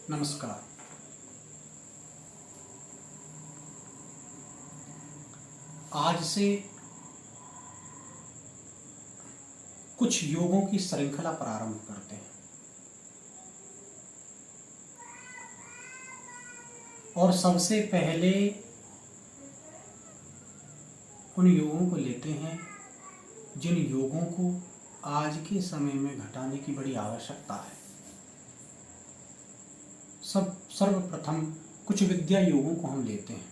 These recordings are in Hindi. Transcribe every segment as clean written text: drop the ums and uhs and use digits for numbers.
नमस्कार। आज से कुछ योगों की श्रृंखला प्रारंभ करते हैं और सबसे पहले उन योगों को लेते हैं जिन योगों को आज के समय में घटाने की बड़ी आवश्यकता है। सर्वप्रथम कुछ विद्या योगों को हम लेते हैं,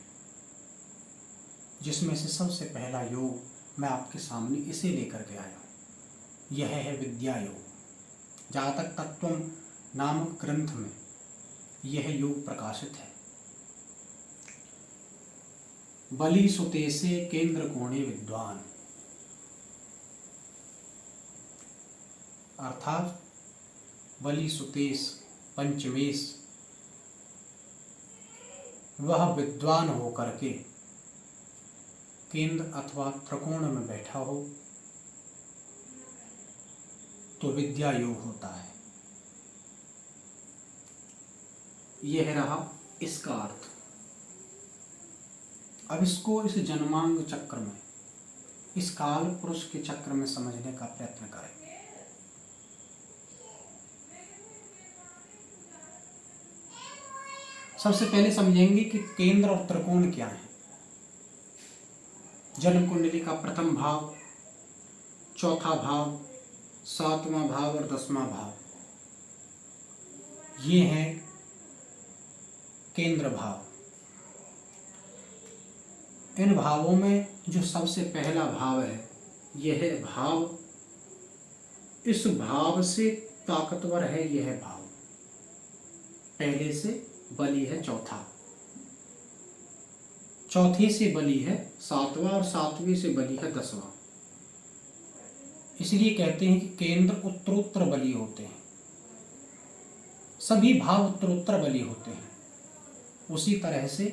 जिसमें से सबसे पहला योग मैं आपके सामने इसे लेकर के आया हूँ। यह है विद्या योग। जातक तत्वम नामक ग्रंथ में यह योग प्रकाशित है। बलि सुतेसे केंद्र कोणे विद्वान, अर्थात बलि सुतेश पंचमेश वह विद्वान होकर के केंद्र अथवा त्रिकोण में बैठा हो तो विद्या योग होता है। यह रहा इसका अर्थ। अब इसको इस जन्मांग चक्र में, इस काल पुरुष के चक्र में समझने का प्रयत्न करें। सबसे पहले समझेंगे कि केंद्र और त्रिकोण क्या है। जन्म कुंडली का प्रथम भाव, चौथा भाव, सातवां भाव और 10वां भाव, ये है केंद्र भाव। इन भावों में जो सबसे पहला भाव है, यह भाव इस भाव से ताकतवर है। यह भाव पहले से बलि है चौथा, चौथे से बलि है सातवां और सातवें से बलि है 10वां। इसलिए कहते हैं कि केंद्र उत्तरोत्तर बलि होते हैं, सभी भाव उत्तरोत्तर बलि होते हैं। उसी तरह से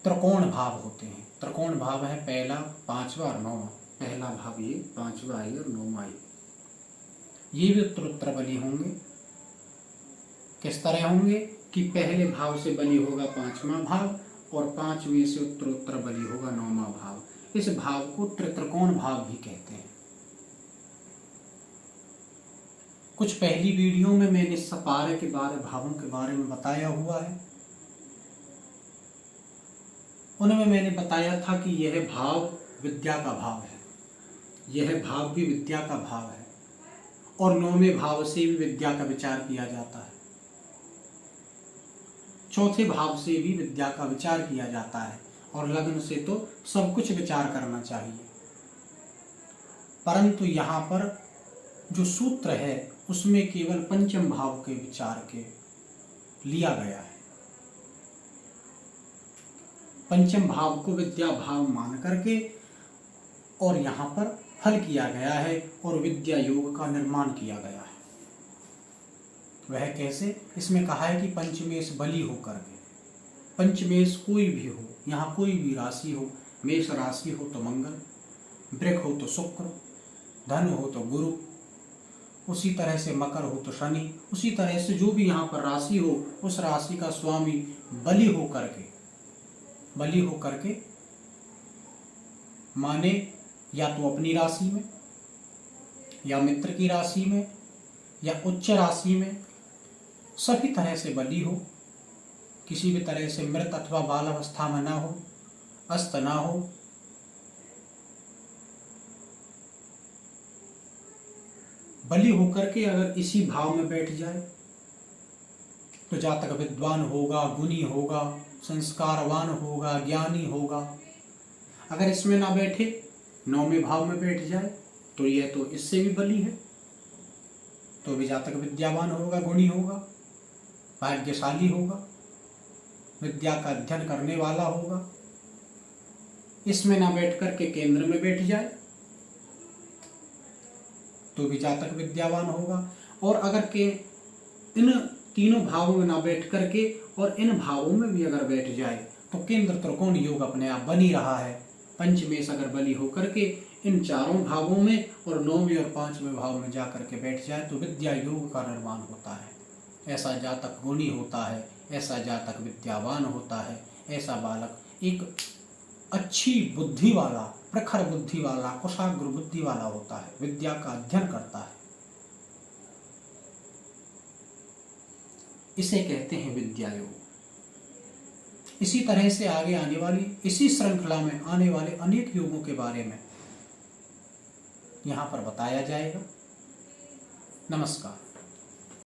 त्रिकोण भाव होते हैं। त्रिकोण भाव है पहला, पांचवा और 9वां। पहला भाव ये, पांचवा ये और 9वां ये भी उत्तरोत्तर बलि होंगे। किस तरह होंगे कि पहले भाव से बलि होगा 5वां भाव और 5वें से उत्तरोत्तर बलि होगा 9वां भाव। इस भाव को त्रिकोण भाव भी कहते हैं। कुछ पहली वीडियो में मैंने सपारे के भावों के बारे में बताया हुआ है। उनमें मैंने बताया था कि यह भाव विद्या का भाव है, यह भाव भी विद्या का भाव है और 9वें भाव से भी विद्या का विचार किया जाता है, चौथे भाव से भी विद्या का विचार किया जाता है और लग्न से तो सब कुछ विचार करना चाहिए। परंतु यहाँ पर जो सूत्र है उसमें केवल पंचम भाव के विचार के लिया गया है। पंचम भाव को विद्या भाव मान करके और यहाँ पर हल किया गया है और विद्या योग का निर्माण किया गया है। वह कैसे? इसमें कहा है कि पंचमेश बलि होकर के, पंचमेश कोई भी हो, यहाँ कोई भी राशि हो, मेष राशि हो तो मंगल, वृक हो तो शुक्र, धन हो तो गुरु, उसी तरह से मकर हो तो शनि, उसी तरह से जो भी यहाँ पर राशि हो उस राशि का स्वामी बलि होकर के माने या तो अपनी राशि में या मित्र की राशि में या उच्च राशि में, सभी तरह से बलि हो, किसी भी तरह से मृत अथवा बाल अवस्था में ना हो, अस्त ना हो, बलि होकर के अगर इसी भाव में बैठ जाए तो जातक विद्वान होगा, गुणी होगा, संस्कारवान होगा, ज्ञानी होगा। अगर इसमें ना बैठे, 9वें भाव में बैठ जाए तो यह तो इससे भी बलि है, तो भी जातक विद्यावान होगा, गुणी होगा, भाग्यशाली होगा, विद्या का अध्ययन करने वाला होगा। इसमें ना बैठ करके केंद्र में बैठ जाए तो भी जातक विद्यावान होगा। और अगर के इन तीनों भावों में ना बैठ करके और इन भावों में भी अगर बैठ जाए तो केंद्र त्रिकोण योग अपने आप बन ही रहा है। पंचमेश अगर बलि होकर के इन चारों भावों में और 9वें और 5वें भाव में जाकर के बैठ जाए तो विद्या योग का निर्माण होता है। ऐसा जातक गुणी होता है, ऐसा जातक विद्यावान होता है, ऐसा बालक एक अच्छी बुद्धि वाला, प्रखर बुद्धि वाला, कुशाग्र बुद्धि वाला होता है, विद्या का अध्ययन करता है। इसे कहते हैं विद्या योग। इसी तरह से आगे आने वाली इसी श्रृंखला में आने वाले अनेक योगों के बारे में यहाँ पर बताया जाएगा। नमस्कार।